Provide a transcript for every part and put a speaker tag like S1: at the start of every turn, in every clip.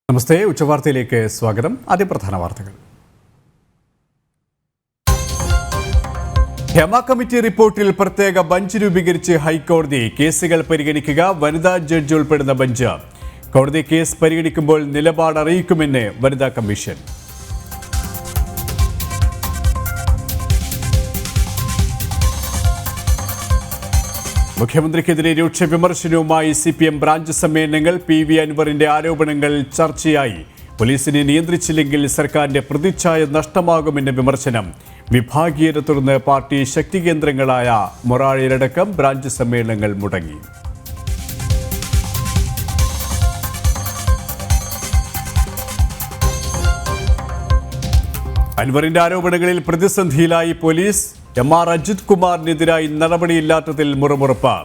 S1: നമസ്തേ, ഉച്ചവാർത്തയിലേക്ക് സ്വാഗതം. ആദ്യ പ്രധാന വാർത്തകൾ. ഹേമ കമ്മിറ്റി റിപ്പോർട്ടിൽ പ്രത്യേക ബെഞ്ച് രൂപീകരിച്ച് ഹൈക്കോടതി. കേസുകൾ പരിഗണിക്കുക വനിതാ ജഡ്ജി ഉൾപ്പെടുന്ന ബെഞ്ച്. കോടതി കേസ് പരിഗണിക്കുമ്പോൾ നിലപാട് അറിയിക്കുമെന്ന് വനിതാ കമ്മീഷൻ. മുഖ്യമന്ത്രിക്കെതിരെ രൂക്ഷ വിമർശനവുമായി CPM ബ്രാഞ്ച് സമ്മേളനങ്ങൾ. PV അൻവറിന്റെ ആരോപണങ്ങൾ ചർച്ചയായി. പോലീസിനെ നിയന്ത്രിച്ചില്ലെങ്കിൽ സർക്കാരിന്റെ പ്രതിച്ഛായ നഷ്ടമാകുമെന്ന വിമർശനം. വിഭാഗീയത തുടർന്ന് പാർട്ടി ശക്തി കേന്ദ്രങ്ങളായ മൊറാഴയിലടക്കം ബ്രാഞ്ച് സമ്മേളനങ്ങൾ മുടങ്ങി. അൻവറിന്റെ ആരോപണങ്ങളിൽ പ്രതിസന്ധിയിലായി പോലീസ്. MR അജിത് കുമാറിനെതിരായി നടപടിയില്ലാത്തതിൽ മുറമുറപ്പ്.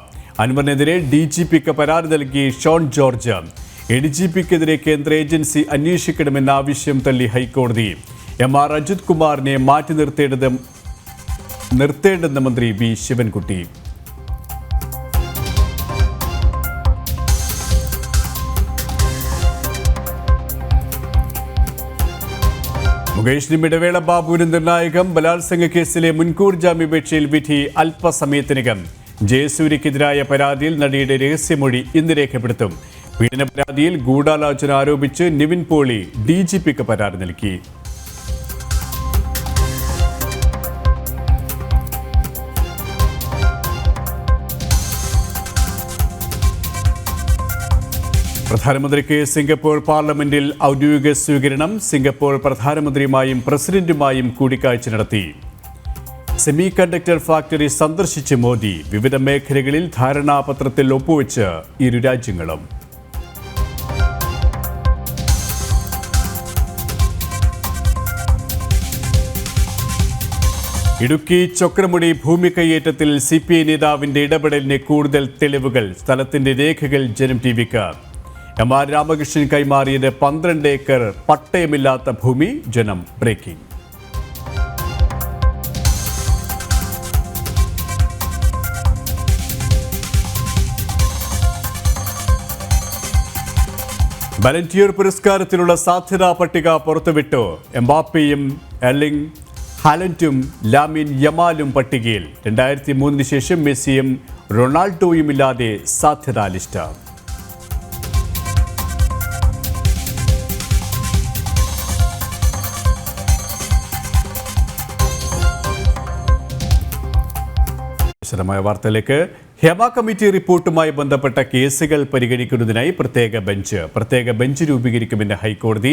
S1: അൻവറിനെതിരെ DGPക്ക് പരാതി നൽകി ഷോൺ ജോർജ്. ADGPക്കെതിരെ കേന്ദ്ര ഏജൻസി അന്വേഷിക്കണമെന്ന ആവശ്യം തള്ളി ഹൈക്കോടതി. MR അജിത് കുമാറിനെ മാറ്റി നിർത്തേണ്ടെന്ന് മന്ത്രി V ശിവൻകുട്ടി. മുകേഷിനും ഇടവേള ബാബുവിനും നിർണായകം. ബലാത്സംഗ കേസിലെ മുൻകൂർ ജാമ്യാപേക്ഷയിൽ വിധി അല്പസമയത്തിനകം. ജയസൂര്യക്കെതിരായ പരാതിയിൽ നടിയുടെ രഹസ്യമൊഴി ഇന്ന് രേഖപ്പെടുത്തും. പീഡന പരാതിയിൽ ഗൂഢാലോചന ആരോപിച്ച് നിവിൻ പോളി DGPക്ക് പരാതി നൽകി. പ്രധാനമന്ത്രിക്ക് സിംഗപ്പൂർ പാർലമെന്റിൽ ഔദ്യോഗിക സ്വീകരണം. സിംഗപ്പൂർ പ്രധാനമന്ത്രിയുമായും പ്രസിഡന്റുമായും കൂടിക്കാഴ്ച നടത്തി. സെമി കണ്ടക്ടർ ഫാക്ടറി സന്ദർശിച്ച് മോദി. വിവിധ മേഖലകളിൽ ധാരണാപത്രത്തിൽ ഒപ്പുവെച്ച് ഇരു രാജ്യങ്ങളും. ഇടുക്കി ചൊക്രമുടി ഭൂമി കയ്യേറ്റത്തിൽ CPI നേതാവിന്റെ ഇടപെടലിന് കൂടുതൽ തെളിവുകൾ. സ്ഥലത്തിന്റെ രേഖകൾ ജനം TVക്ക്. MR രാമകൃഷ്ണൻ കൈമാറിയത് 12 ഏക്കർ പട്ടയമില്ലാത്ത ഭൂമി. ജനം ബ്രേക്കിംഗ്. ബലന്റിയർ പുരസ്കാരത്തിനുള്ള സാധ്യതാ പട്ടിക പുറത്തുവിട്ടു. എംബാപ്പയും എർലിംഗ് ഹാലൻഡും ലാമിൻ യമാലും പട്ടികയിൽ. 2003 ശേഷം മെസ്സിയും റൊണാൾഡോയുമില്ലാതെ സാധ്യതാ ലിസ്റ്റ്. വിശദമായ വാർത്തയിലേക്ക്. ഹേമ കമ്മിറ്റി റിപ്പോർട്ടുമായി ബന്ധപ്പെട്ട കേസുകൾ പരിഗണിക്കുന്നതിനായി പ്രത്യേക ബെഞ്ച് രൂപീകരിക്കുമെന്ന് ഹൈക്കോടതി.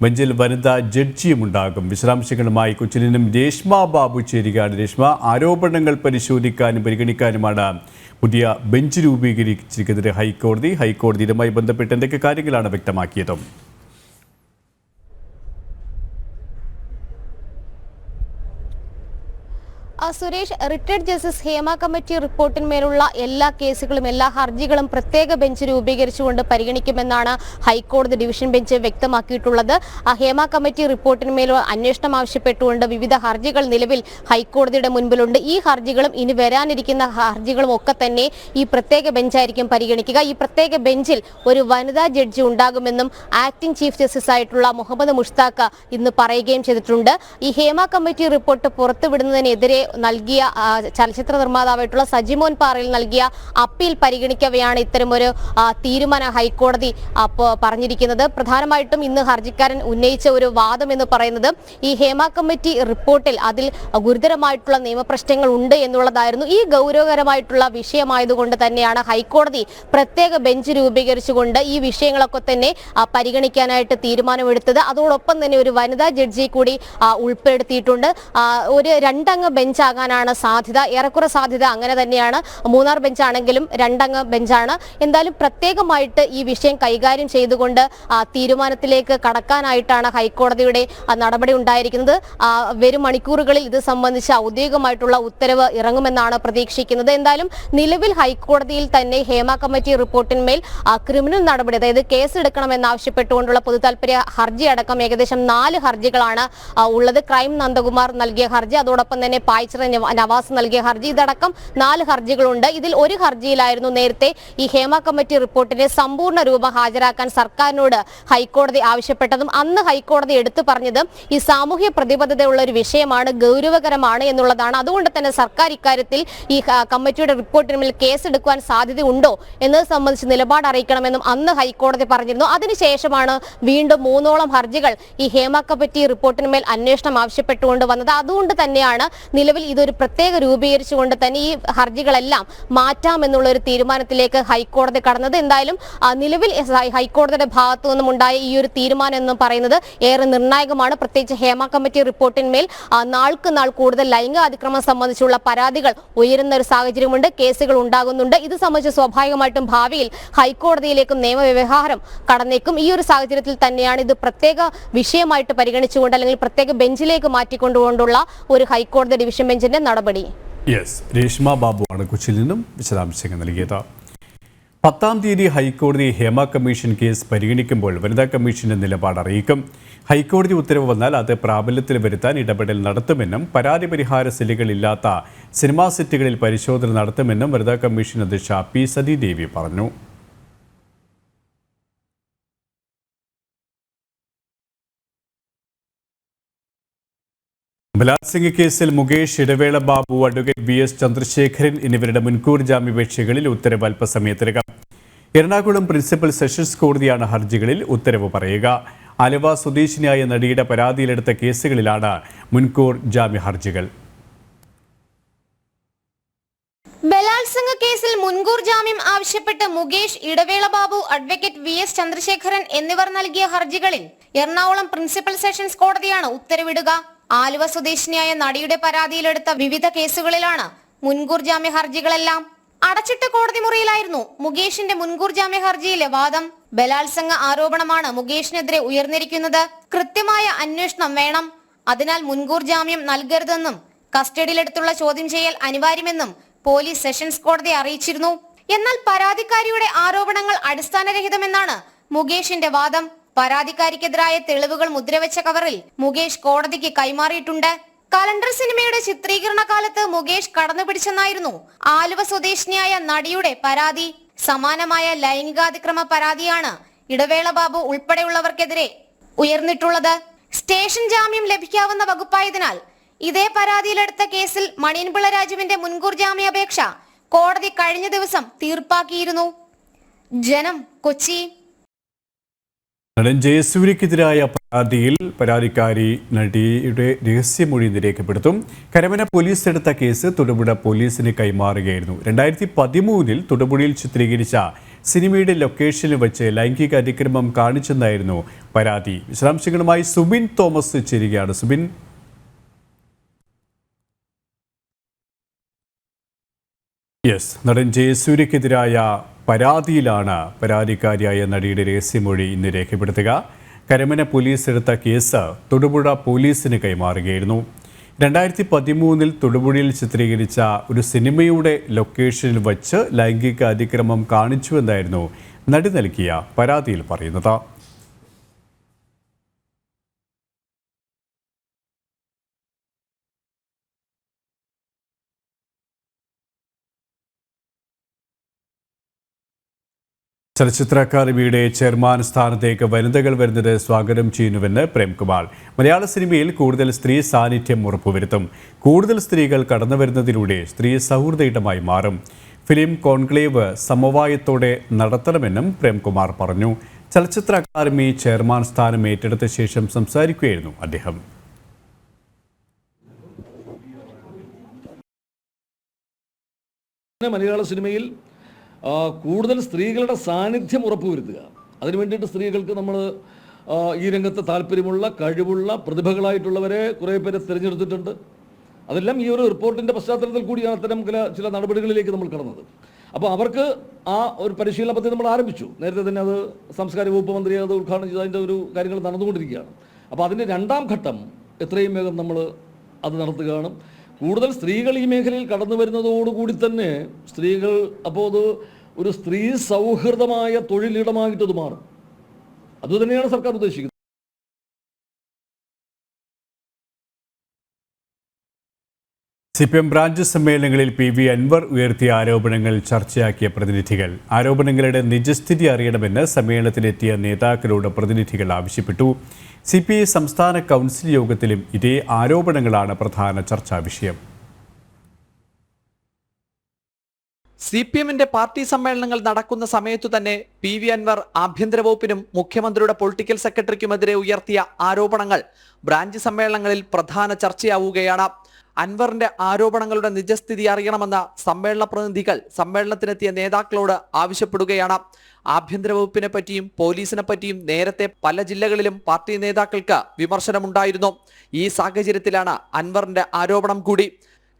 S1: ബെഞ്ചിൽ വനിതാ ജഡ്ജിയും ഉണ്ടാകും. വിശദാംശങ്ങളുമായി കൊച്ചിയിൽ നിന്നും രേഷ്മ ബാബു ചേരുകയാണ്. രേഷ്മ, ആരോപണങ്ങൾ പരിശോധിക്കാനും പരിഗണിക്കാനുമാണ് പുതിയ ബെഞ്ച് രൂപീകരിച്ചിരിക്കുന്നത് ഹൈക്കോടതി ഇതുമായി ബന്ധപ്പെട്ട് എന്തൊക്കെ കാര്യങ്ങളാണ് വ്യക്തമാക്കിയത്?
S2: Suresh, retired justice Hema committee റിപ്പോർട്ടിന്മേലുള്ള എല്ലാ കേസുകളും എല്ലാ ഹർജികളും പ്രത്യേക ബെഞ്ച് രൂപീകരിച്ചുകൊണ്ട് പരിഗണിക്കുമെന്നാണ് ഹൈക്കോടതി ഡിവിഷൻ ബെഞ്ച് വ്യക്തമാക്കിയിട്ടുള്ളത്. ഹേമ കമ്മിറ്റി റിപ്പോർട്ടിന്മേൽ അന്വേഷണം ആവശ്യപ്പെട്ടുകൊണ്ട് വിവിധ ഹർജികൾ നിലവിൽ ഹൈക്കോടതിയുടെ മുൻപിലുണ്ട്. ഈ ഹർജികളും ഇനി വരാനിരിക്കുന്ന ഹർജികളും ഒക്കെ തന്നെ ഈ പ്രത്യേക ബെഞ്ചായിരിക്കും പരിഗണിക്കുക. ഈ പ്രത്യേക ബെഞ്ചിൽ ഒരു വനിതാ ജഡ്ജി ഉണ്ടാകുമെന്നും ആക്ടിംഗ് ചീഫ് ജസ്റ്റിസ് ആയിട്ടുള്ള മുഹമ്മദ് മുഷ്താഖ് ഇന്ന് പറയുകയും ചെയ്തിട്ടുണ്ട്. ഈ ഹേമ കമ്മിറ്റി റിപ്പോർട്ട് പുറത്തുവിടുന്നതിനെതിരെ നൽകിയ ചലച്ചിത്ര നിർമ്മാതാവായിട്ടുള്ള സജിമോൻ പാറയിൽ നൽകിയ അപ്പീൽ പരിഗണിക്കവെയാണ് ഇത്തരമൊരു തീരുമാനം ഹൈക്കോടതി പറഞ്ഞിരിക്കുന്നത്. പ്രധാനമായിട്ടും ഇന്ന് ഹർജിക്കാരൻ ഉന്നയിച്ച ഒരു വാദം എന്ന് പറയുന്നത് ഈ ഹേമ കമ്മിറ്റി റിപ്പോർട്ടിൽ അതിൽ ഗുരുതരമായിട്ടുള്ള നിയമപ്രശ്നങ്ങൾ ഉണ്ട് എന്നുള്ളതായിരുന്നു. ഈ ഗൗരവകരമായിട്ടുള്ള വിഷയമായതുകൊണ്ട് തന്നെയാണ് ഹൈക്കോടതി പ്രത്യേക ബെഞ്ച് രൂപീകരിച്ചുകൊണ്ട് ഈ വിഷയങ്ങളൊക്കെ തന്നെ പരിഗണിക്കാനായിട്ട് തീരുമാനമെടുത്തത്. അതോടൊപ്പം തന്നെ ഒരു വനിതാ ജഡ്ജിയെ കൂടി ഉൾപ്പെടുത്തിയിട്ടുണ്ട്. ഒരു 2 അംഗ ബെഞ്ച് ആകാനാണ് സാധ്യത. ഏറെക്കുറെ സാധ്യത അങ്ങനെ തന്നെയാണ്. 3 ബെഞ്ചാണെങ്കിലും 2 ബെഞ്ചാണ്. എന്തായാലും പ്രത്യേകമായിട്ട് ഈ വിഷയം കൈകാര്യം ചെയ്തുകൊണ്ട് തീരുമാനത്തിലേക്ക് കടക്കാനായിട്ടാണ് ഹൈക്കോടതിയുടെ നടപടി ഉണ്ടായിരിക്കുന്നത്. വരും മണിക്കൂറുകളിൽ ഇത് സംബന്ധിച്ച് ഔദ്യോഗികമായിട്ടുള്ള ഉത്തരവ് ഇറങ്ങുമെന്നാണ് പ്രതീക്ഷിക്കുന്നത്. എന്തായാലും നിലവിൽ ഹൈക്കോടതിയിൽ തന്നെ ഹേമ കമ്മിറ്റി റിപ്പോർട്ടിന്മേൽ ക്രിമിനൽ നടപടി, അതായത് കേസ് എടുക്കണമെന്നാവശ്യപ്പെട്ടുകൊണ്ടുള്ള പൊതുതാൽപര്യ ഹർജി അടക്കം ഏകദേശം 4 ഹർജികളാണ് ഉള്ളത്. ക്രൈം നന്ദകുമാർ നൽകിയ ഹർജി, അതോടൊപ്പം തന്നെ പായ് ഹാച്ചർ നവാസ് നൽകിയ ഹർജി. ഇതടക്കം 4 ഹർജികളുണ്ട്. ഇതിൽ ഒരു ഹർജിയിലായിരുന്നു നേരത്തെ ഈ ഹേമ കമ്മിറ്റി റിപ്പോർട്ടിന്റെ സമ്പൂർണ്ണ രൂപം ഹാജരാക്കാൻ സർക്കാരിനോട് ഹൈക്കോടതി ആവശ്യപ്പെട്ടതും അന്ന് ഹൈക്കോടതി എടുത്തു പറഞ്ഞത് ഈ സാമൂഹ്യ പ്രതിബദ്ധതയുള്ള ഒരു വിഷയമാണ്, ഗൗരവകരമാണ് എന്നുള്ളതാണ്. അതുകൊണ്ട് തന്നെ സർക്കാർ ഇക്കാര്യത്തിൽ ഈ കമ്മിറ്റിയുടെ റിപ്പോർട്ടിന്മേൽ കേസെടുക്കുവാൻ സാധ്യതയുണ്ടോ എന്നത് സംബന്ധിച്ച് നിലപാട് അറിയിക്കണമെന്നും അന്ന് ഹൈക്കോടതി പറഞ്ഞിരുന്നു. അതിനുശേഷമാണ് വീണ്ടും 3ഓളം ഹർജികൾ ഈ ഹേമ കമ്മിറ്റി റിപ്പോർട്ടിന്മേൽ അന്വേഷണം ആവശ്യപ്പെട്ടുകൊണ്ട് വന്നത്. അതുകൊണ്ട് തന്നെയാണ് നിലവിൽ ഇതൊരു പ്രത്യേക രൂപീകരിച്ചുകൊണ്ട് തന്നെ ഈ ഹർജികളെല്ലാം മാറ്റാമെന്നുള്ള ഒരു തീരുമാനത്തിലേക്ക് ഹൈക്കോടതി കടന്നത്. എന്തായാലും നിലവിൽ ഹൈക്കോടതിയുടെ ഭാഗത്തു നിന്നും ഉണ്ടായ ഈ ഒരു തീരുമാനം എന്ന് പറയുന്നത് ഏറെ നിർണായകമാണ്. പ്രത്യേകിച്ച് ഹേമ കമ്മിറ്റി റിപ്പോർട്ടിന്മേൽ നാൾക്ക് നാൾ കൂടുതൽ ലൈംഗിക അതിക്രമം സംബന്ധിച്ചുള്ള പരാതികൾ ഉയരുന്ന ഒരു സാഹചര്യമുണ്ട്, കേസുകൾ ഉണ്ടാകുന്നുണ്ട്. ഇത് സംബന്ധിച്ച് സ്വാഭാവികമായിട്ടും ഭാവിയിൽ ഹൈക്കോടതിയിലേക്കും നിയമവ്യവഹാരം കടന്നേക്കും. ഈ ഒരു സാഹചര്യത്തിൽ തന്നെയാണ് ഇത് പ്രത്യേക വിഷയമായിട്ട് പരിഗണിച്ചുകൊണ്ട് അല്ലെങ്കിൽ പ്രത്യേക ബെഞ്ചിലേക്ക് മാറ്റിക്കൊണ്ടുകൊണ്ടുള്ള ഒരു ഹൈക്കോടതി ഡിവിഷൻ ബെഞ്ചിന്റെ നടപടി.
S1: രേഷ്മ ബാബു ആണ് കൊച്ചിയിൽ നിന്നും വിശദാംശങ്ങൾ നൽകിയത്. 10-ാം തീയതി ഹൈക്കോടതി ഹേമ കമ്മീഷൻ കേസ് പരിഗണിക്കുമ്പോൾ വനിതാ കമ്മീഷന്റെ നിലപാട് അറിയിക്കും. ഹൈക്കോടതി ഉത്തരവ് വന്നാൽ അത് പ്രാബല്യത്തിൽ വരുത്താൻ ഇടപെടൽ നടത്തുമെന്നും പരാതി പരിഹാര സെല്ലുകളില്ലാത്ത സിനിമാ സെറ്റുകളിൽ പരിശോധന നടത്തുമെന്നും വനിതാ കമ്മീഷൻ അധ്യക്ഷ പി സതീദേവി പറഞ്ഞു. ബലാത്സംഗ കേസിൽ Mukesh, Idavela Babu, advocate V S Chandrasekharan എന്നിവരുടെ മുൻകൂർ ജാമ്യാപേക്ഷകളിൽ ഉത്തരവ് അല്പസമയത്തിനകം. എറണാകുളം പ്രിൻസിപ്പൽ സെഷൻസ് കോടതിയാണ് ഹർജികളിൽ ഉത്തരവ് പറയുക. ആലുവ സ്വദേശിനിയായ നടിയുടെ പരാതിയിലെടുത്ത കേസുകളിലാണ് മുൻകൂർ ജാമ്യ ഹർജികൾ.
S2: ബലാത്സംഗ കേസിൽ മുൻകൂർ ജാമ്യം ആവശ്യപ്പെട്ട് Mukesh, Idavela Babu, advocate V S Chandrasekharan എന്നിവർ നൽകിയ ഹർജികളിൽ എറണാകുളം പ്രിൻസിപ്പൽ സെഷൻസ് കോടതിയാണ് ഉത്തരവിടുക. ആലുവ സ്വദേശിനിയായ നടിയുടെ പരാതിയിലെടുത്ത വിവിധ കേസുകളിലാണ് മുൻകൂർ ജാമ്യ ഹർജികളെല്ലാം. അടച്ചിട്ട കോടതി മുറിയിലായിരുന്നു മുകേഷിന്റെ മുൻകൂർ ജാമ്യ ഹർജിയിലെ വാദം. ബലാത്സംഗ ആരോപണമാണ് മുകേഷിനെതിരെ ഉയർന്നിരിക്കുന്നത്. കൃത്യമായ അന്വേഷണം വേണം, അതിനാൽ മുൻകൂർ ജാമ്യം നൽകരുതെന്നും കസ്റ്റഡിയിലെടുത്തുള്ള ചോദ്യം ചെയ്യൽ അനിവാര്യമെന്നും പോലീസ് സെഷൻസ് കോടതിയെ അറിയിച്ചിരുന്നു. എന്നാൽ പരാതിക്കാരിയുടെ ആരോപണങ്ങൾ അടിസ്ഥാനരഹിതമെന്നാണ് മുകേഷിന്റെ വാദം. പരാതിക്കാരിക്കെതിരായ തെളിവുകൾ മുദ്രവെച്ച കവറിൽ മുകേഷ് കോടതിക്ക് കൈമാറിയിട്ടുണ്ട്. കലണ്ടർ സിനിമയുടെ ചിത്രീകരണ കാലത്ത് മുകേഷ് കടന്നുപിടിച്ചെന്നായിരുന്നു ആലുവ സ്വദേശിനിയായ നടിയുടെ പരാതി. സമാനമായ ലൈംഗികാതിക്രമ പരാതിയാണ് ഇടവേള ബാബു ഉൾപ്പെടെയുള്ളവർക്കെതിരെ ഉയർന്നിട്ടുള്ളത്. സ്റ്റേഷൻ ജാമ്യം ലഭിക്കാവുന്ന വകുപ്പായതിനാൽ ഇതേ പരാതിയിലെടുത്ത കേസിൽ മണിയൻപിള്ള രാജുവിന്റെ മുൻകൂർ ജാമ്യാപേക്ഷ കോടതി കഴിഞ്ഞ ദിവസം തീർപ്പാക്കിയിരുന്നു. ജനം, കൊച്ചി.
S1: നടൻ ജയസൂര്യക്കെതിരായ പരാതിയിൽ പരാതിക്കാരി നടിയുടെ രഹസ്യമൊഴി രേഖപ്പെടുത്തും. കരമന പോലീസ് എടുത്ത കേസ് തൊടുപുഴ പോലീസിന് കൈമാറുകയായിരുന്നു. 2013 തൊടുപുഴയിൽ ചിത്രീകരിച്ച സിനിമയുടെ ലൊക്കേഷനിൽ വെച്ച് ലൈംഗിക അതിക്രമം കാണിച്ചെന്നായിരുന്നു പരാതി. വിശദാംശങ്ങളുമായി സുബിൻ തോമസ് ചേരുകയാണ്. സുബിൻ, നടൻ ജയസൂര്യക്കെതിരായ പരാതിയിലാണ് പരാതിക്കാരിയായ നടിയുടെ രഹസ്യമൊഴി ഇന്ന് രേഖപ്പെടുത്തുക. കരമന പോലീസ് എടുത്ത കേസ് തൊടുപുഴ പോലീസിന് കൈമാറുകയായിരുന്നു. 2013 തൊടുപുഴയിൽ ചിത്രീകരിച്ച ഒരു സിനിമയുടെ ലൊക്കേഷനിൽ വച്ച് ലൈംഗിക അതിക്രമം കാണിച്ചുവെന്നായിരുന്നു നടി നൽകിയ പരാതിയിൽ പറയുന്നത്. ചലച്ചിത്ര അക്കാദമിയുടെ ചെയർമാൻ സ്ഥാനത്തേക്ക് വനിതകൾ വരുന്നത് സ്വാഗതം ചെയ്യുന്നുവെന്ന് പ്രേംകുമാർ. മലയാള സിനിമയിൽ കൂടുതൽ സ്ത്രീ സാന്നിധ്യം ഉറപ്പുവരുത്തും. കൂടുതൽ സ്ത്രീകൾ കടന്നുവരുന്നതിലൂടെ സ്ത്രീ സൗഹൃദ ഇടമായി മാറും. ഫിലിം കോൺക്ലേവ് സമവായത്തോടെ നടത്തണമെന്നും പ്രേംകുമാർ പറഞ്ഞു. ചലച്ചിത്ര അക്കാദമി ചെയർമാൻ സ്ഥാനം ഏറ്റെടുത്ത ശേഷം സംസാരിക്കുകയായിരുന്നു അദ്ദേഹം.
S3: മലയാള സിനിമയിൽ കൂടുതൽ സ്ത്രീകളുടെ സാന്നിധ്യം ഉറപ്പുവരുത്തുക. അതിനു വേണ്ടിയിട്ട് സ്ത്രീകൾക്ക് നമ്മൾ ഈ രംഗത്ത് താല്പര്യമുള്ള, കഴിവുള്ള, പ്രതിഭകളായിട്ടുള്ളവരെ കുറേ പേരെ തിരഞ്ഞെടുത്തിട്ടുണ്ട്. അതെല്ലാം ഈ ഒരു റിപ്പോർട്ടിൻ്റെ പശ്ചാത്തലത്തിൽ കൂടിയാണ് അത്തരം ചില നടപടികളിലേക്ക് നമ്മൾ കടന്നത്. അപ്പോൾ അവർക്ക് ആ ഒരു പരിശീലന പദ്ധതി നമ്മൾ ആരംഭിച്ചു. നേരത്തെ തന്നെ അത് സാംസ്കാരിക വകുപ്പ് മന്ത്രി അത് ഉദ്ഘാടനം ചെയ്ത് അതിൻ്റെ ഒരു കാര്യങ്ങൾ നടന്നുകൊണ്ടിരിക്കുകയാണ്. അപ്പോൾ അതിൻ്റെ 2ാം ഘട്ടം എത്രയും വേഗം നമ്മൾ അത് നടത്തുകയാണ്. കൂടുതൽ സ്ത്രീകൾ ഈ മേഖലയിൽ കടന്നു വരുന്നതോടുകൂടി തന്നെ സ്ത്രീകൾ അപ്പോൾ അത് ഒരു സ്ത്രീ സൗഹൃദമായ തൊഴിലിടമായിട്ടത് മാറും. അതുതന്നെയാണ് സർക്കാർ ഉദ്ദേശിക്കുന്നത്.
S1: CPM ബ്രാഞ്ച് സമ്മേളനങ്ങളിൽ PV അൻവർ ഉയർത്തിയ ആരോപണങ്ങൾ ചർച്ചയാക്കിയ പ്രതിനിധികൾ ആരോപണങ്ങളുടെ നിജസ്ഥിതി അറിയണമെന്ന് സമ്മേളനത്തിലെത്തിയ നേതാക്കളോട് പ്രതിനിധികൾ ആവശ്യപ്പെട്ടു. CPI സംസ്ഥാന കൗൺസിൽ യോഗത്തിലും ഇതേ ആരോപണങ്ങളാണ് പ്രധാന ചർച്ചാ വിഷയം.
S4: CPMന്റെ പാർട്ടി സമ്മേളനങ്ങൾ നടക്കുന്ന സമയത്തു തന്നെ PV അൻവർ ആഭ്യന്തര വകുപ്പിനും മുഖ്യമന്ത്രിയുടെ പൊളിറ്റിക്കൽ സെക്രട്ടറിക്കുമെതിരെ ഉയർത്തിയ ആരോപണങ്ങൾ ബ്രാഞ്ച് സമ്മേളനങ്ങളിൽ പ്രധാന ചർച്ചയാവുകയാണ്. അൻവറിന്റെ ആരോപണങ്ങളുടെ നിജസ്ഥിതി അറിയണമെന്ന സമ്മേളന പ്രതിനിധികൾ സമ്മേളനത്തിനെത്തിയ നേതാക്കളോട് ആവശ്യപ്പെടുകയാണ്. ആഭ്യന്തര വകുപ്പിനെ പറ്റിയും പോലീസിനെ പറ്റിയും നേരത്തെ പല ജില്ലകളിലും പാർട്ടി നേതാക്കൾക്ക് വിമർശനമുണ്ടായിരുന്നു. ഈ സാഹചര്യത്തിലാണ് അൻവറിന്റെ ആരോപണം കൂടി.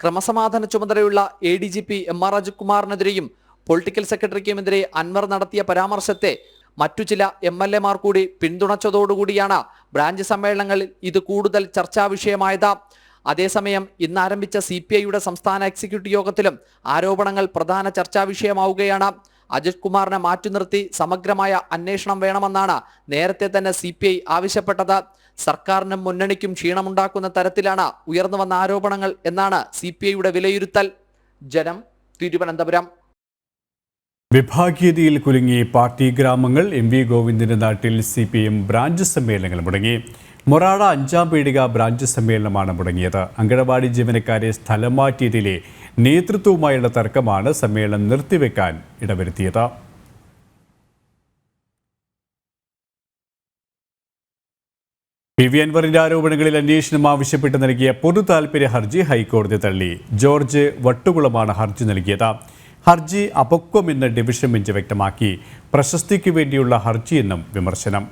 S4: ക്രമസമാധാന ചുമതലയുള്ള ADGP MR അജിത്കുമാറിനെതിരെയും പൊളിറ്റിക്കൽ സെക്രട്ടറിക്കുമെതിരെ അൻവർ നടത്തിയ പരാമർശത്തെ മറ്റു ചില MLA മാർ കൂടി പിന്തുണച്ചതോടുകൂടിയാണ് ബ്രാഞ്ച് സമ്മേളനങ്ങളിൽ ഇത് കൂടുതൽ ചർച്ചാ വിഷയമായത്. അതേസമയം ഇന്ന് ആരംഭിച്ച CPIയുടെ സംസ്ഥാന എക്സിക്യൂട്ടീവ് യോഗത്തിലും ആരോപണങ്ങൾ പ്രധാന ചർച്ചാ വിഷയമാവുകയാണ്. അജിത് കുമാറിനെ മാറ്റി നിർത്തി സമഗ്രമായ അന്വേഷണം വേണമെന്നാണ് നേരത്തെ തന്നെ CPI ആവശ്യപ്പെട്ടത്. സർക്കാരിനും മുന്നണിക്കും ക്ഷീണമുണ്ടാക്കുന്ന തരത്തിലാണ് ഉയർന്നു വന്ന ആരോപണങ്ങൾ എന്നാണ് CPIയുടെ വിലയിരുത്തൽ. ജനം, തിരുവനന്തപുരം.
S1: വിഭാഗീയതയിൽ കുലുങ്ങി പാർട്ടി ഗ്രാമങ്ങൾ. MV ഗോവിന്ദന്റെ നാട്ടിൽ CPM ബ്രാഞ്ച് സമ്മേളനങ്ങൾ മുടങ്ങി. മൊറാഴ 5-ാം പീടിക ബ്രാഞ്ച് സമ്മേളനമാണ് മുടങ്ങിയത്. അങ്കണവാടി ജീവനക്കാരെ സ്ഥലം മാറ്റിയതിലെ നേതൃത്വവുമായുള്ള തർക്കമാണ് സമ്മേളനം നിർത്തിവെക്കാൻ ഇടവരുത്തിയത്. PV അൻവറിന്റെ ആരോപണങ്ങളിൽ അന്വേഷണം ആവശ്യപ്പെട്ട് നൽകിയ പൊതു താൽപര്യ ഹർജി ഹൈക്കോടതി തള്ളി. ജോർജ് വട്ടുകുളമാണ് ഹർജി നൽകിയത്. ഹർജി അപക്വമെന്ന് ഡിവിഷൻ ബെഞ്ച് വ്യക്തമാക്കി. പ്രശസ്തിക്ക് വേണ്ടിയുള്ള ഹർജിയെന്നും വിമർശനം.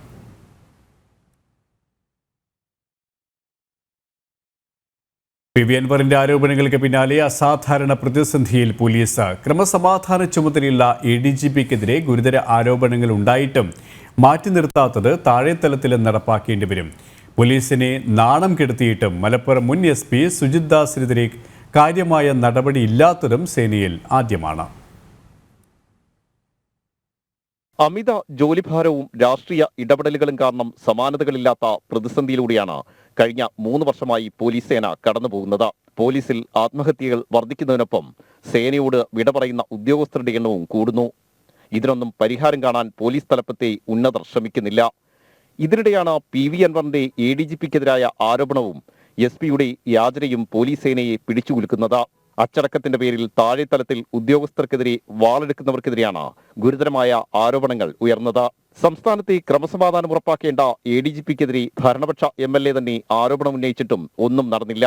S1: PV അൻവറിന്റെ ആരോപണങ്ങൾക്ക് പിന്നാലെ അസാധാരണ പ്രതിസന്ധിയിൽ പോലീസ്. ക്രമസമാധാന ചുമതലയുള്ള ADGPക്കെതിരെ ഗുരുതര ആരോപണങ്ങൾ ഉണ്ടായിട്ടും മാറ്റി നിർത്താത്തത് താഴെത്തലത്തിൽ നടപ്പാക്കേണ്ടി വരും. പോലീസിനെ നാണം കെടുത്തിയിട്ടും മലപ്പുറം മുൻ SP സുജിത് ദാസിനെതിരെ കാര്യമായ നടപടിയില്ലാത്തതും സേനയിൽ ആദ്യമാണ്.
S5: അമിത ജോലിഭാരവും രാഷ്ട്രീയ ഇടപെടലുകളും കാരണം സമാനതകളില്ലാത്ത പ്രതിസന്ധിയിലൂടെയാണ് കഴിഞ്ഞ 3 വർഷമായി പോലീസ് സേന കടന്നുപോകുന്നത്. പോലീസിൽ ആത്മഹത്യകൾ വർദ്ധിക്കുന്നതിനൊപ്പം സേനയോട് വിട പറയുന്ന ഉദ്യോഗസ്ഥരുടെ എണ്ണവും കൂടുന്നു. ഇതിനൊന്നും പരിഹാരം കാണാൻ പോലീസ് തലപ്പത്തെ ഉന്നതർ ശ്രമിക്കുന്നില്ല. ഇതിനിടെയാണ് PV അൻവറിന്റെ ADGPക്കെതിരായ ആരോപണവും SP-യുടെ യാചനയും പോലീസ് സേനയെ പിടിച്ചുകുലുക്കുന്നത്. അച്ചടക്കത്തിന്റെ പേരിൽ താഴെത്തലത്തിൽ ഉദ്യോഗസ്ഥർക്കെതിരെ വാളെടുക്കുന്നവർക്കെതിരെയാണ് ഗുരുതരമായ ആരോപണങ്ങൾ ഉയർന്നത്. സംസ്ഥാനത്തെ ക്രമസമാധാനം ഉറപ്പാക്കേണ്ട ADGPക്കെതിരെ ഭരണപക്ഷ MLA തന്നെ ആരോപണം ഉന്നയിച്ചിട്ടും ഒന്നും നടന്നില്ല.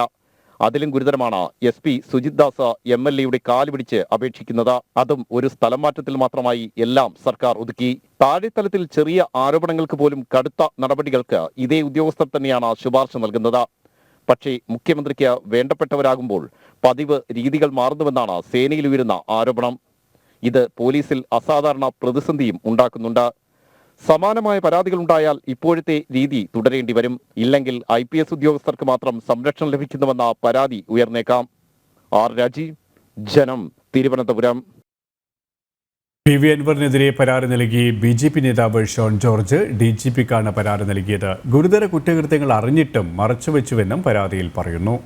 S5: അതിലും ഗുരുതരമാണ് SP സുജിത് ദാസ് MLA-യുടെ കാല് പിടിച്ച് അപേക്ഷിക്കുന്നത്. അതും ഒരു സ്ഥലം മാറ്റത്തിൽ മാത്രമായി എല്ലാം സർക്കാർ ഒതുക്കി. താഴെത്തലത്തിൽ ചെറിയ ആരോപണങ്ങൾക്ക് പോലും കടുത്ത നടപടികൾക്ക് ഇതേ ഉദ്യോഗസ്ഥർ തന്നെയാണ് ശുപാർശ നൽകുന്നത്. പക്ഷേ മുഖ്യമന്ത്രിക്ക് വേണ്ടപ്പെട്ടവരാകുമ്പോൾ പതിവ് രീതികൾ മാറുന്നുവെന്നാണ് സേനയിൽ ഉയരുന്ന ആരോപണം. ഇത് പോലീസിൽ അസാധാരണ പ്രതിസന്ധിയും ഉണ്ടാക്കുന്നുണ്ട്. സമാനമായ പരാതികൾ ഉണ്ടായാൽ ഇപ്പോഴത്തെ രീതി തുടരേണ്ടി വരും. ഇല്ലെങ്കിൽ IPS ഉദ്യോഗസ്ഥർക്ക് മാത്രം സംരക്ഷണം ലഭിക്കുന്നുവെന്ന പരാതി ഉയർന്നേക്കാം. R. രാജീവ്, ജനം, തിരുവനന്തപുരം.
S1: PV അൻവറിനെതിരെ പരാതി നൽകി BJP നേതാവ് ഷോൺ ജോർജ്. DGPക്കാണ് പരാതി നൽകിയത്. ഗുരുതര കുറ്റകൃത്യങ്ങൾ അറിഞ്ഞിട്ടും മറച്ചുവെച്ചുവെന്നും പരാതിയിൽ പറയുന്നു.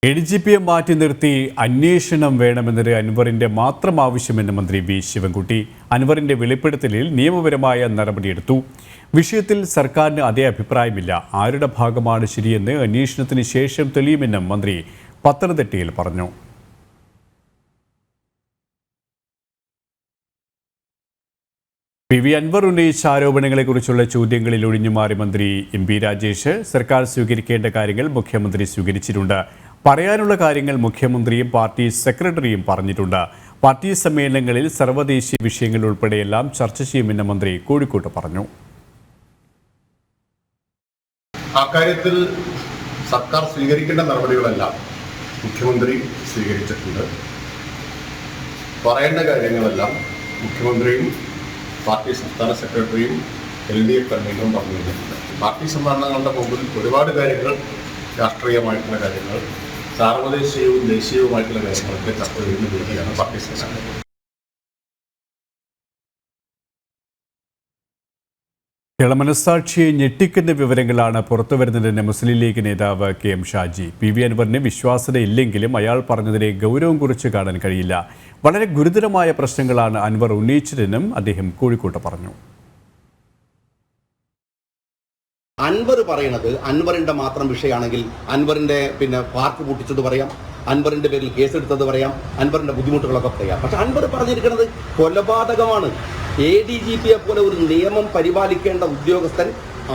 S1: ADGPയെ മാറ്റി നിർത്തി അന്വേഷണം വേണമെന്നത് അൻവറിന്റെ മാത്രം ആവശ്യമെന്ന് മന്ത്രി V. ശിവൻകുട്ടി. അൻവറിന്റെ വെളിപ്പെടുത്തലിൽ നിയമപരമായ നടപടിയെടുത്തു. വിഷയത്തിൽ സർക്കാരിന് അതേ അഭിപ്രായമില്ല. ആരുടെ ഭാഗമാണ് ശരിയെന്ന് അന്വേഷണത്തിന് ശേഷം തെളിയുമെന്നും മന്ത്രി പത്തനംതിട്ടയിൽ പറഞ്ഞു. PV അൻവർ ഉന്നയിച്ച ആരോപണങ്ങളെക്കുറിച്ചുള്ള ചോദ്യങ്ങളിൽ ഒഴിഞ്ഞുമാറി മന്ത്രി MP രാജേഷ്. സർക്കാർ സ്വീകരിക്കേണ്ട കാര്യങ്ങൾ മുഖ്യമന്ത്രി സ്വീകരിച്ചിട്ടുണ്ട്. പറയാനുള്ള കാര്യങ്ങൾ മുഖ്യമന്ത്രിയും പാർട്ടി സെക്രട്ടറിയും പറഞ്ഞിട്ടുണ്ട്. പാർട്ടി സമ്മേളനങ്ങളിൽ സർവ്വദേശീയ വിഷയങ്ങൾ ഉൾപ്പെടെയെല്ലാം ചർച്ച ചെയ്യുമെന്ന് മന്ത്രി കോഴിക്കോട്ട് പറഞ്ഞു.
S6: അക്കാര്യത്തിൽ സർക്കാർ സ്വീകരിക്കേണ്ട നടപടികളെല്ലാം മുഖ്യമന്ത്രി സ്വീകരിച്ചിട്ടുണ്ട്. പറയേണ്ട കാര്യങ്ങളെല്ലാം മുഖ്യമന്ത്രിയും പാർട്ടി സംസ്ഥാന സെക്രട്ടറിയും LDF കൺവീനറും പറഞ്ഞിട്ടുണ്ട്. പാർട്ടി സമ്മേളനങ്ങളുടെ മുമ്പിൽ ഒരുപാട് കാര്യങ്ങൾ, രാഷ്ട്രീയമായിട്ടുള്ള കാര്യങ്ങൾ, സാർവദേശീയവും ദേശീയവുമായിട്ടുള്ള കാര്യങ്ങളൊക്കെ ചർച്ച ചെയ്യുന്ന വേദിയാണ് പാർട്ടി സമ്മേളനം.
S1: ഇളമനസ്സാക്ഷിയെ ഞെട്ടിക്കുന്ന വിവരങ്ങളാണ് പുറത്തുവരുന്നതെന്ന് മുസ്ലിം ലീഗ് നേതാവ് KM ഷാജി. PV അൻവറിന് വിശ്വാസ്യതയില്ലെങ്കിലും അയാൾ പറഞ്ഞതിനെ ഗൗരവം കുറിച്ച് കാണാൻ കഴിയില്ല. വളരെ ഗുരുതരമായ പ്രശ്നങ്ങളാണ് അൻവർ ഉന്നയിച്ചതെന്നും അദ്ദേഹം കോഴിക്കോട്ട് പറഞ്ഞു.
S7: അൻവർ പറയുന്നത് അൻവറിന്റെ മാത്രം വിഷയമാണെങ്കിൽ അൻവറിന്റെ പാർക്ക് പൂട്ടിച്ചത് പറയാം, അൻവറിന്റെ പേരിൽ കേസെടുത്തത് പറയാം, അൻവറിന്റെ ബുദ്ധിമുട്ടുകളൊക്കെ പറയാം. പക്ഷെ അൻവർ പറഞ്ഞിരിക്കുന്നത് കൊലപാതകമാണ്. ADGPയെ പോലെ ഒരു നിയമം പരിപാലിക്കേണ്ട ഉദ്യോഗസ്ഥൻ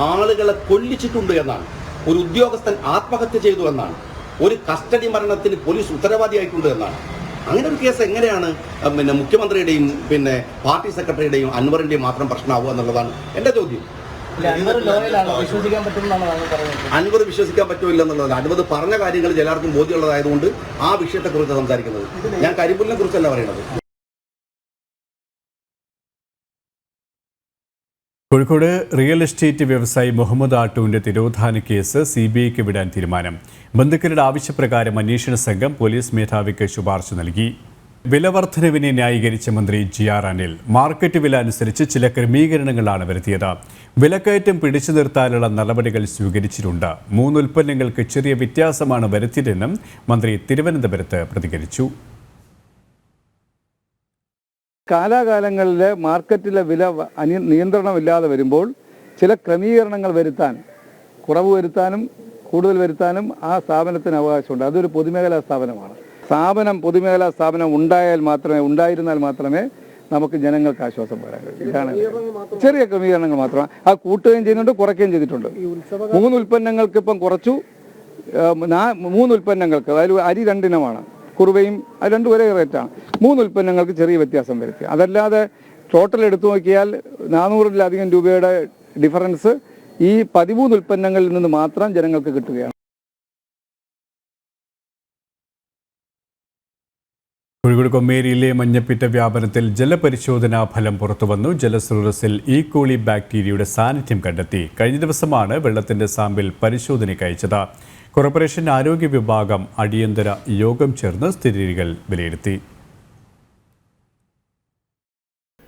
S7: ആളുകളെ കൊല്ലിച്ചിട്ടുണ്ട് എന്നാണ്. ഒരു ഉദ്യോഗസ്ഥൻ ആത്മഹത്യ ചെയ്തു എന്നാണ്. ഒരു കസ്റ്റഡി മരണത്തിന് പോലീസ് ഉത്തരവാദിയായിട്ടുണ്ട് എന്നാണ്. അങ്ങനെ ഒരു കേസ് എങ്ങനെയാണ് മുഖ്യമന്ത്രിയുടെയും പാർട്ടി സെക്രട്ടറിയുടെയും അൻവറിന്റെയും മാത്രം പ്രശ്നമാവുക എന്നുള്ളതാണ് എൻ്റെ ചോദ്യം. അൻവർ വിശ്വസിക്കാൻ പറ്റില്ല എന്നുള്ളതാണ്. അൻവർ പറഞ്ഞ കാര്യങ്ങൾ എല്ലാവർക്കും ബോധ്യമുള്ളതായതുകൊണ്ട് ആ വിഷയത്തെക്കുറിച്ച് സംസാരിക്കുന്നത്. ഞാൻ കരിമ്പുലിനെ കുറിച്ചല്ല പറയുന്നത്.
S1: കോഴിക്കോട് റിയൽ എസ്റ്റേറ്റ് വ്യവസായി മുഹമ്മദ് ആട്ടുവിന്റെ തിരോധാന കേസ് CBIക്ക് വിടാൻ തീരുമാനം. ബന്ധുക്കളുടെ ആവശ്യപ്രകാരം അന്വേഷണ സംഘം പോലീസ് മേധാവിക്ക് ശുപാർശ നൽകി. വിലവർദ്ധനവിനെ ന്യായീകരിച്ച മന്ത്രി GR അനിൽ മാർക്കറ്റ് വില അനുസരിച്ച് ചില ക്രമീകരണങ്ങളാണ് വരുത്തിയത്. വിലക്കയറ്റം പിടിച്ചു നിർത്താനുള്ള നടപടികൾ സ്വീകരിച്ചിട്ടുണ്ട്. 3 ഉൽപ്പന്നങ്ങൾക്ക് ചെറിയ വ്യത്യാസമാണ് വരുത്തിയതെന്നും മന്ത്രി തിരുവനന്തപുരത്ത് പ്രതികരിച്ചു.
S8: കാലാകാലങ്ങളിൽ മാർക്കറ്റിലെ വില നിയന്ത്രണമില്ലാതെ വരുമ്പോൾ ചില ക്രമീകരണങ്ങൾ വരുത്താൻ, കുറവ് വരുത്താനും കൂടുതൽ വരുത്താനും ആ സ്ഥാപനത്തിന് അവകാശമുണ്ട്. അതൊരു പൊതുമേഖലാ സ്ഥാപനമാണ്. പൊതുമേഖലാ സ്ഥാപനം ഉണ്ടായിരുന്നാൽ മാത്രമേ നമുക്ക് ജനങ്ങൾക്ക് ആശ്വാസം വരാൻ കഴിയും. ഇതാണ് ചെറിയ ക്രമീകരണങ്ങൾ മാത്രമാണ്. ആ കൂട്ടുകയും ചെയ്യുന്നുണ്ട്, കുറയ്ക്കുകയും ചെയ്തിട്ടുണ്ട്. 3 ഉൽപ്പന്നങ്ങൾക്ക് ഇപ്പം കുറച്ചു. 3 ഉൽപ്പന്നങ്ങൾക്ക്, അതായത് അരി 2 ഇനമാണ്, കുറുവയും അത് 2 ഒരേ റേറ്റാണ്. 3 ഉൽപ്പന്നങ്ങൾക്ക് ചെറിയ വ്യത്യാസം വരുത്തി. അതല്ലാതെ ടോട്ടൽ എടുത്തു നോക്കിയാൽ 400-ലധികം രൂപയുടെ ഡിഫറൻസ് ഈ 13 ഉൽപ്പന്നങ്ങളിൽ നിന്ന് മാത്രം ജനങ്ങൾക്ക് കിട്ടുകയാണ്.
S1: കോഴിക്കോട് കൊമ്മേരിയിലെ മഞ്ഞപ്പിത്ത വ്യാപനത്തിൽ ജലപരിശോധനാ ഫലം പുറത്തുവന്നു. ജലസ്രോതസ്സിൽ E. coli ബാക്ടീരിയയുടെ സാന്നിധ്യം കണ്ടെത്തി. കഴിഞ്ഞ ദിവസമാണ് വെള്ളത്തിന്റെ സാമ്പിൾ പരിശോധനയ്ക്ക് അയച്ചത്. കോർപ്പറേഷൻ ആരോഗ്യ വിഭാഗം അടിയന്തര യോഗം ചേർന്ന് സ്ഥിതിഗതികൾ വിലയിരുത്തി.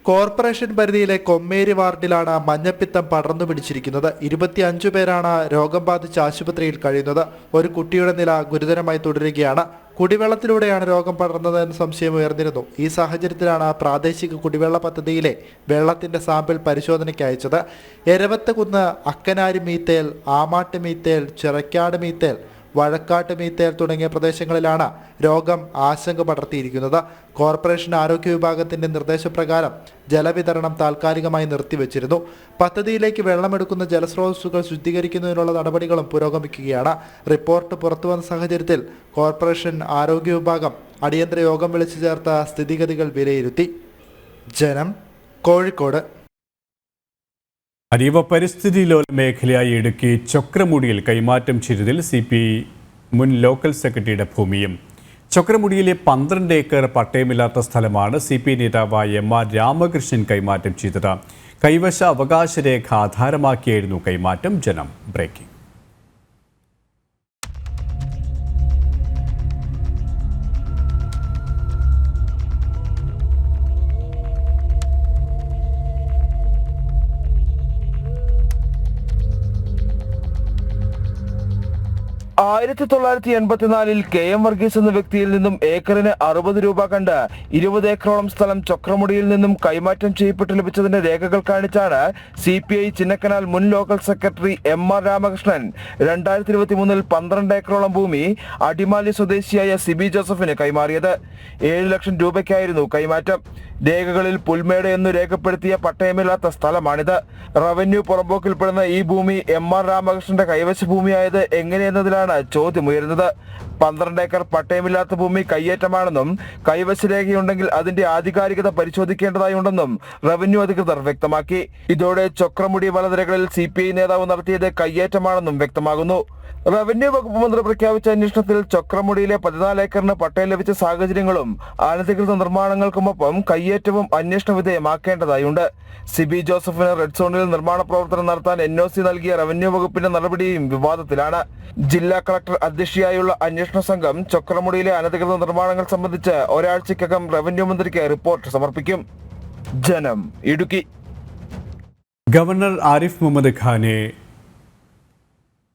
S9: കോർപ്പറേഷൻ പരിധിയിലെ കൊമ്മേരി വാർഡിലാണ് മഞ്ഞപ്പിത്തം പടർന്നു പിടിച്ചിരിക്കുന്നത്. 25 പേരാണ് രോഗം ബാധിച്ച് ആശുപത്രിയിൽ കഴിയുന്നത്. ഒരു കുട്ടിയുടെ നില ഗുരുതരമായി തുടരുകയാണ്. കുടിവെള്ളത്തിലൂടെയാണ് രോഗം പടർന്നതെന്ന് സംശയം ഉയർന്നിരുന്നു. ഈ സാഹചര്യത്തിലാണ് പ്രാദേശിക കുടിവെള്ള പദ്ധതിയിലെ വെള്ളത്തിന്റെ സാമ്പിൾ പരിശോധനയ്ക്ക് അയച്ചത്. എരവത്തകുന്ന്, അക്കനാരി മീത്തേൽ, ആമാട്ട് മീത്തേൽ, ചിറക്കാട് മീത്തേൽ, വഴക്കാട്ട് മീത്തേൽ തുടങ്ങിയ പ്രദേശങ്ങളിലാണ് രോഗം ആശങ്ക പടർത്തിയിരിക്കുന്നത്. കോർപ്പറേഷൻ ആരോഗ്യ വിഭാഗത്തിന്റെ നിർദ്ദേശപ്രകാരം ജലവിതരണം താൽക്കാലികമായി നിർത്തിവച്ചിരുന്നു. പദ്ധതിയിലേക്ക് വെള്ളമെടുക്കുന്ന ജലസ്രോതസ്സുകൾ ശുദ്ധീകരിക്കുന്നതിനുള്ള നടപടികളും പുരോഗമിക്കുകയാണ്. റിപ്പോർട്ട് പുറത്തുവന്ന സാഹചര്യത്തിൽ കോർപ്പറേഷൻ ആരോഗ്യ വിഭാഗം അടിയന്തര യോഗം വിളിച്ചു ചേർത്ത സ്ഥിതിഗതികൾ വിലയിരുത്തി. ജനം, കോഴിക്കോട്.
S1: അതീവ പരിസ്ഥിതി ലോല മേഖലയായി ഇടുക്കി ചൊക്രമുടിയിൽ കൈമാറ്റം ചെയ്തതിൽ CPI മുൻ ലോക്കൽ സെക്രട്ടറിയുടെ ഭൂമിയും. ചൊക്രമുടിയിലെ 12 ഏക്കർ പട്ടയമില്ലാത്ത സ്ഥലമാണ് CPI നേതാവായ MR രാമകൃഷ്ണൻ കൈമാറ്റം ചെയ്തത്. കൈവശ അവകാശ രേഖ ആധാരമാക്കിയായിരുന്നു കൈമാറ്റം. ജനം ബ്രേക്കിംഗ്.
S10: ആയിരത്തി 1984 KM വർഗീസ് എന്ന വ്യക്തിയിൽ നിന്നും ഏക്കറിന് 60 രൂപ കണ്ട് 20 ഏക്കറോളം സ്ഥലം ചൊക്രമുടിയിൽ നിന്നും കൈമാറ്റം ചെയ്യപ്പെട്ട് ലഭിച്ചതിന്റെ രേഖകൾ കാണിച്ചാണ് CPI ചിന്നക്കനാൽ മുൻ ലോക്കൽ സെക്രട്ടറി MR രാമകൃഷ്ണൻ 2023 12 ഏക്കറോളം ഭൂമി അടിമാലി സ്വദേശിയായ സിബി ജോസഫിന് കൈമാറിയത്. 7 ലക്ഷം രൂപയ്ക്കായിരുന്നു കൈമാറ്റം. രേഖകളിൽ പുൽമേട് എന്ന് രേഖപ്പെടുത്തിയ പട്ടയമില്ലാത്ത സ്ഥലമാണിത്. റവന്യൂ പുറമ്പോക്കിൽപ്പെടുന്ന ഈ ഭൂമി MR രാമകൃഷ്ണന്റെ കൈവശ ഭൂമിയായത് എങ്ങനെയെന്നതിലാണ് ചോദ്യമുയരുന്നത്. 12 ഏക്കർ പട്ടയമില്ലാത്ത ഭൂമി കയ്യേറ്റമാണെന്നും കൈവശ രേഖയുണ്ടെങ്കിൽ അതിന്റെ ആധികാരികത പരിശോധിക്കേണ്ടതായി ഉണ്ടെന്നും റവന്യൂ അധികൃതർ വ്യക്തമാക്കി. ഇതോടെ ചൊക്രമുടി വലതിരകളിൽ CPI നേതാവ് നടത്തിയത് കയ്യേറ്റമാണെന്നും വ്യക്തമാകുന്നു. റവന്യൂ വകുപ്പ് മന്ത്രി പ്രഖ്യാപിച്ച അന്വേഷണത്തിൽ ചൊക്രമുടിയിലെ 14 ഏക്കറിന് പട്ടയം ലഭിച്ച സാഹചര്യങ്ങളും അനധികൃത നിർമ്മാണങ്ങൾക്കുമൊപ്പം കയ്യേറ്റവും അന്വേഷണ വിധേയമാക്കേണ്ടതായുണ്ട്. സിബി ജോസഫിന് റെഡ് സോണിൽ നിർമ്മാണ പ്രവർത്തനം നടത്താൻ NOC നൽകിയ റവന്യൂ വകുപ്പിന്റെ നടപടിയും വിവാദത്തിലാണ്. ജില്ലാ കളക്ടർ അധ്യക്ഷയായുള്ള അന്വേഷണ സംഘം ചൊക്രമുടിയിലെ അനധികൃത നിർമ്മാണങ്ങൾ സംബന്ധിച്ച് ഒരാഴ്ചയ്ക്കകം റവന്യൂ മന്ത്രിക്ക് റിപ്പോർട്ട് സമർപ്പിക്കും. ജനം, ഇടുക്കി.
S1: ഗവർണർ ആരിഫ് മുഹമ്മദ് ഖാനെ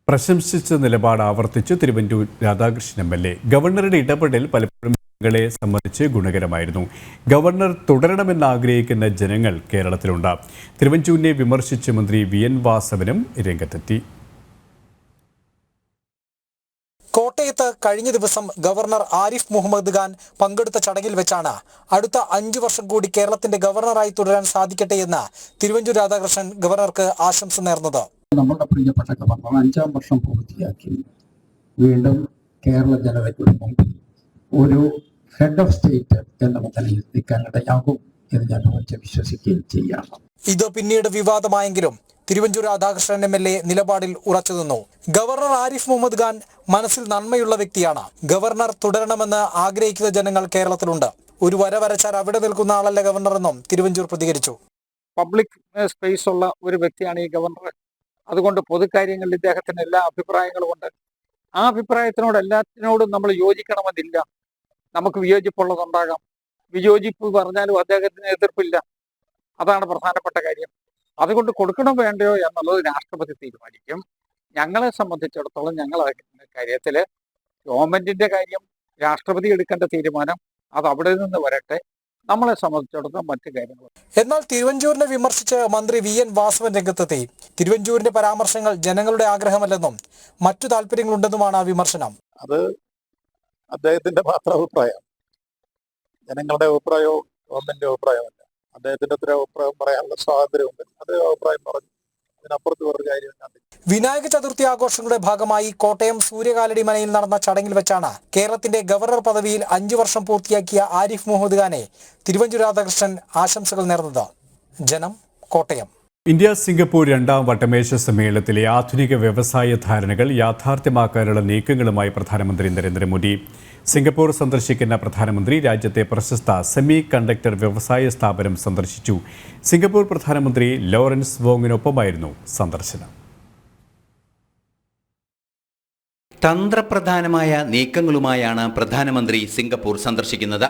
S1: പ്രശംസിച്ച നിലപാട് ആവർത്തിച്ച് തിരുവഞ്ചൂർ രാധാകൃഷ്ണൻ MLA. ഗവർണറുടെ ഇടപെടൽ പലപ്പോഴും ജനങ്ങളെ സംബന്ധിച്ച് ഗുണകരമായിരുന്നു. ഗവർണർ തുടരണമെന്ന് ആഗ്രഹിക്കുന്ന ജനങ്ങൾ കേരളത്തിലുണ്ട്. തിരുവഞ്ചൂരിനെ വിമർശിച്ച് മന്ത്രി VN വാസവനും രംഗത്തെത്തി.
S11: കോട്ടയത്ത് കഴിഞ്ഞ ദിവസം ഗവർണർ ആരിഫ് മുഹമ്മദ് ഖാൻ പങ്കെടുത്ത ചടങ്ങിൽ വെച്ചാണ് അടുത്ത 5 വർഷം കൂടി കേരളത്തിന്റെ ഗവർണറായി തുടരാൻ സാധിക്കട്ടെ എന്ന് തിരുവഞ്ചൂർ രാധാകൃഷ്ണൻ ഗവർണർക്ക് ആശംസ നേർന്നത്.
S12: നമ്മുടെ പ്രിയപ്പെട്ട ഗവർണർ 5ാം വർഷം പൂർത്തിയാക്കി വീണ്ടും കേരള ജനതയ്ക്ക് മുമ്പിൽ ഒരു ഹെഡ് ഓഫ് സ്റ്റേറ്റ് എന്ന നിലയിൽ നിൽക്കാനിടയാകും എന്ന് ഞാൻ വിശ്വസിക്കുകയും ചെയ്യാം.
S11: ഇത് പിന്നീട് വിവാദമായെങ്കിലും തിരുവഞ്ചൂർ രാധാകൃഷ്ണൻ MLA നിലപാടിൽ ഉറച്ചു നിന്നു. ഗവർണർ ആരിഫ് മുഹമ്മദ് ഖാൻ മനസ്സിൽ നന്മയുള്ള വ്യക്തിയാണ്. ഗവർണർ തുടരണമെന്ന് ആഗ്രഹിക്കുന്ന ജനങ്ങൾ കേരളത്തിലുണ്ട്. ഒരു വര വരച്ചാൽ അവിടെ നിൽക്കുന്ന ആളല്ല ഗവർണർ എന്നും തിരുവഞ്ചൂർ പ്രതികരിച്ചു.
S12: പബ്ലിക് സ്പേസ് ഉള്ള ഒരു വ്യക്തിയാണ് ഈ ഗവർണർ. അതുകൊണ്ട് പൊതുകാര്യങ്ങളിൽ ഇദ്ദേഹത്തിന് എല്ലാ അഭിപ്രായങ്ങളും ഉണ്ട്. ആ അഭിപ്രായത്തിനോട് എല്ലാത്തിനോടും നമ്മൾ യോജിക്കണമെന്നില്ല. നമുക്ക് വിയോജിപ്പുള്ളതുണ്ടാകാം. വിയോജിപ്പ് പറഞ്ഞാലും അദ്ദേഹത്തിന് എതിർപ്പില്ല. അതാണ് പ്രധാനപ്പെട്ട കാര്യം. അതുകൊണ്ട് കൊടുക്കണോ വേണ്ടയോ എന്നുള്ളത് രാഷ്ട്രപതി തീരുമാനിക്കും. ഞങ്ങളെ സംബന്ധിച്ചിടത്തോളം ഞങ്ങൾ കാര്യത്തിൽ ഗവൺമെന്റിന്റെ കാര്യം രാഷ്ട്രപതി എടുക്കേണ്ട തീരുമാനം അത് അവിടെ നിന്ന് വരട്ടെ. നമ്മളെ സംബന്ധിച്ചിടത്തോളം മറ്റു കാര്യങ്ങൾ.
S11: എന്നാൽ തിരുവഞ്ചൂരിനെ വിമർശിച്ച് മന്ത്രി VN വാസവൻ രംഗത്തെത്തി. തിരുവഞ്ചൂരിന്റെ പരാമർശങ്ങൾ ജനങ്ങളുടെ ആഗ്രഹമല്ലെന്നും മറ്റു താല്പര്യങ്ങളുണ്ടെന്നുമാണ് വിമർശനം.
S12: അത് അദ്ദേഹത്തിന്റെ മാത്രം അഭിപ്രായം. ജനങ്ങളുടെ അഭിപ്രായവും ഗവൺമെന്റിന്റെ അഭിപ്രായമല്ല. അദ്ദേഹത്തിന്റെ അത്ര അഭിപ്രായം പറയാനുള്ള സ്വാതന്ത്ര്യമുണ്ട്. അതേ അഭിപ്രായം പറഞ്ഞു. ഇതിനപ്പുറത്ത് വേറൊരു കാര്യം കണ്ടില്ല.
S11: വിനായക ചതുർത്ഥി ആഘോഷങ്ങളുടെ ഭാഗമായി കോട്ടയം സൂര്യകാലടി മനയിൽ നടന്ന ചടങ്ങിൽ വെച്ചാണ് കേരളത്തിന്റെ ഗവർണർ പദവിയിൽ 5 വർഷം പൂർത്തിയാക്കിയ ആരിഫ് മുഹമ്മദ് ഖാനെ തിരുവഞ്ചൂർ രാധാകൃഷ്ണൻ ആശംസകൾ നേർന്നത്. ജനം, കോട്ടയം.
S1: ഇന്ത്യ സിംഗപ്പൂർ 2ാം വട്ടമേശ സമ്മേളനത്തിലെ ആധുനിക വ്യവസായ ധാരണകൾ യാഥാർത്ഥ്യമാക്കാനുള്ള നീക്കങ്ങളുമായി പ്രധാനമന്ത്രി നരേന്ദ്രമോദി. സിംഗപ്പൂർ സന്ദർശിക്കുന്ന പ്രധാനമന്ത്രി രാജ്യത്തെ പ്രശസ്ത സെമി കണ്ടക്ടർ വ്യവസായ സ്ഥാപനം സന്ദർശിച്ചു. സിംഗപ്പൂർ പ്രധാനമന്ത്രി ലോറൻസ് വോങ്ങിനൊപ്പമായിരുന്നു സന്ദർശനം.
S13: തന്ത്രപ്രധാനമായ നീക്കങ്ങളുമായാണ് പ്രധാനമന്ത്രി സിംഗപ്പൂർ സന്ദർശിക്കുന്നത്.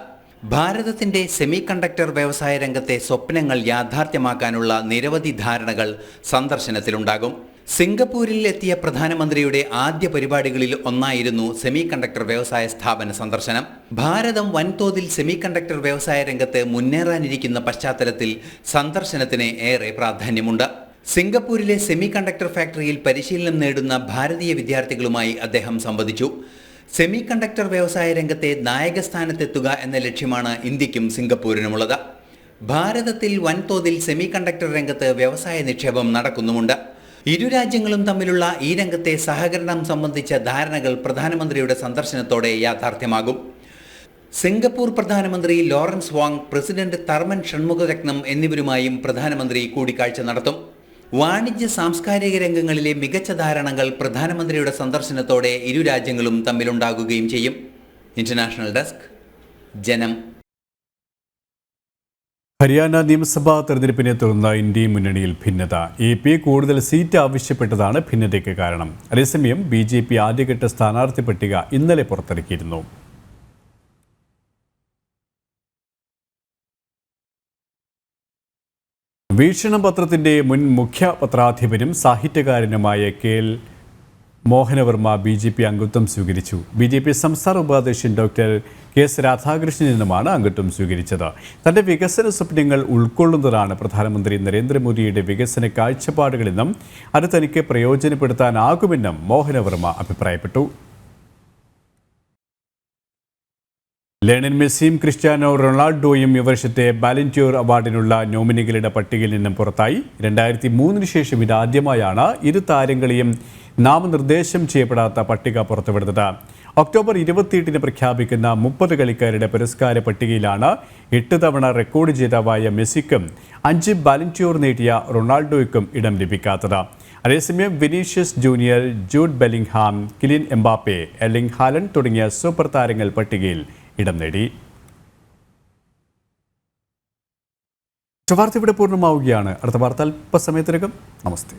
S13: ഭാരതത്തിന്റെ സെമി കണ്ടക്ടർ വ്യവസായ രംഗത്തെ സ്വപ്നങ്ങൾ യാഥാർത്ഥ്യമാക്കാനുള്ള നിരവധി ധാരണകൾ സന്ദർശനത്തിലുണ്ടാകും. സിംഗപ്പൂരിൽ എത്തിയ പ്രധാനമന്ത്രിയുടെ ആദ്യ പരിപാടികളിൽ ഒന്നായിരുന്നു സെമി കണ്ടക്ടർ വ്യവസായ സ്ഥാപന സന്ദർശനം. ഭാരതം വൻതോതിൽ സെമി കണ്ടക്ടർ വ്യവസായ രംഗത്ത് മുന്നേറാനിരിക്കുന്ന പശ്ചാത്തലത്തിൽ സന്ദർശനത്തിന് ഏറെ പ്രാധാന്യമുണ്ട്. സിംഗപ്പൂരിലെ സെമി കണ്ടക്ടർ ഫാക്ടറിയിൽ പരിശീലനം നേടുന്ന ഭാരതീയ വിദ്യാർത്ഥികളുമായി അദ്ദേഹം സംവദിച്ചു. സെമി കണ്ടക്ടർ വ്യവസായ രംഗത്തെ നായകസ്ഥാനത്തെത്തുക എന്ന ലക്ഷ്യമാണ് ഇന്ത്യക്കും സിംഗപ്പൂരിനുമുള്ളത്. ഭാരതത്തിൽ വൻതോതിൽ സെമി കണ്ടക്ടർ രംഗത്ത് വ്യവസായ നിക്ഷേപം നടക്കുന്നുമുണ്ട്. ഇരു രാജ്യങ്ങളും തമ്മിലുള്ള ഈ രംഗത്തെ സഹകരണം സംബന്ധിച്ച ധാരണകൾ പ്രധാനമന്ത്രിയുടെ സന്ദർശനത്തോടെ യാഥാർത്ഥ്യമാകും. സിംഗപ്പൂർ പ്രധാനമന്ത്രി Lawrence Wong, president Tharman Shanmugaratnam എന്നിവരുമായും പ്രധാനമന്ത്രി കൂടിക്കാഴ്ച നടത്തും. വാണിജ്യ സാംസ്കാരിക രംഗങ്ങളിലെ മികച്ച ധാരണകൾ പ്രധാനമന്ത്രിയുടെ സന്ദർശനത്തോടെ ഇരു രാജ്യങ്ങളും തമ്മിലുണ്ടാകുകയും ചെയ്യും. ഇന്റർനാഷണൽ ഡെസ്ക്, ജനം.
S1: ഹരിയാന നിയമസഭാ തെരഞ്ഞെടുപ്പിനെ തുടർന്ന് ഇന്ത്യ മുന്നണിയിൽ ഭിന്നത. AP കൂടുതൽ സീറ്റ് ആവശ്യപ്പെട്ടതാണ് ഭിന്നതയ്ക്ക് കാരണം. അതേസമയം BJP ആദ്യഘട്ട സ്ഥാനാർത്ഥി പട്ടിക ഇന്നലെ പുറത്തിറക്കിയിരുന്നു. വീക്ഷണം പത്രത്തിന്റെ മുൻ മുഖ്യ പത്രാധിപരും സാഹിത്യകാരനുമായ KL മോഹനവർമ്മ BJP അംഗത്വം സ്വീകരിച്ചു. BJP സംസ്ഥാന ഉപാധ്യക്ഷൻ ഡോക്ടർ KS രാധാകൃഷ്ണനിൽ നിന്നുമാണ് അംഗത്വം സ്വീകരിച്ചത്. തന്റെ വികസന സ്വപ്നങ്ങൾ ഉൾക്കൊള്ളുന്നതാണ് പ്രധാനമന്ത്രി നരേന്ദ്രമോദിയുടെ വികസന കാഴ്ചപ്പാടുകളെന്നും അത് തനിക്ക് പ്രയോജനപ്പെടുത്താനാകുമെന്നും മോഹനവർമ്മ അഭിപ്രായപ്പെട്ടു. ലയണൽ മെസ്സിയും ക്രിസ്ത്യാനോ റൊണാൾഡോയും ഈ വർഷത്തെ ബാലന്റിയോർ അവാർഡിനുള്ള നോമിനികളുടെ പട്ടികയിൽ നിന്നും പുറത്തായി. 2003 ശേഷം ഇതാദ്യമായാണ് ഇരു താരങ്ങളെയും നാമനിർദ്ദേശം ചെയ്യപ്പെടാത്ത പട്ടിക പുറത്തുവിടുന്നത്. ഒക്ടോബർ 28 പ്രഖ്യാപിക്കുന്ന 30 കളിക്കാരുടെ പുരസ്കാര പട്ടികയിലാണ് 8 തവണ റെക്കോർഡ് ജേതാവായ മെസ്സിക്കും 5 ബാലന്റിയോർ നേടിയ റൊണാൾഡോയ്ക്കും ഇടം ലഭിക്കാത്തത്. അതേസമയം Vinicius junior, Jude Bellingham, Kylian Mbappe, Erling Haaland തുടങ്ങിയ സൂപ്പർ താരങ്ങൾ പട്ടികയിൽ ഇടം നേടി. വാർത്ത ഇവിടെ പൂർണ്ണമാവുകയാണ്. അടുത്ത വാർത്ത അല്പസമയത്തിനകം. നമസ്തേ.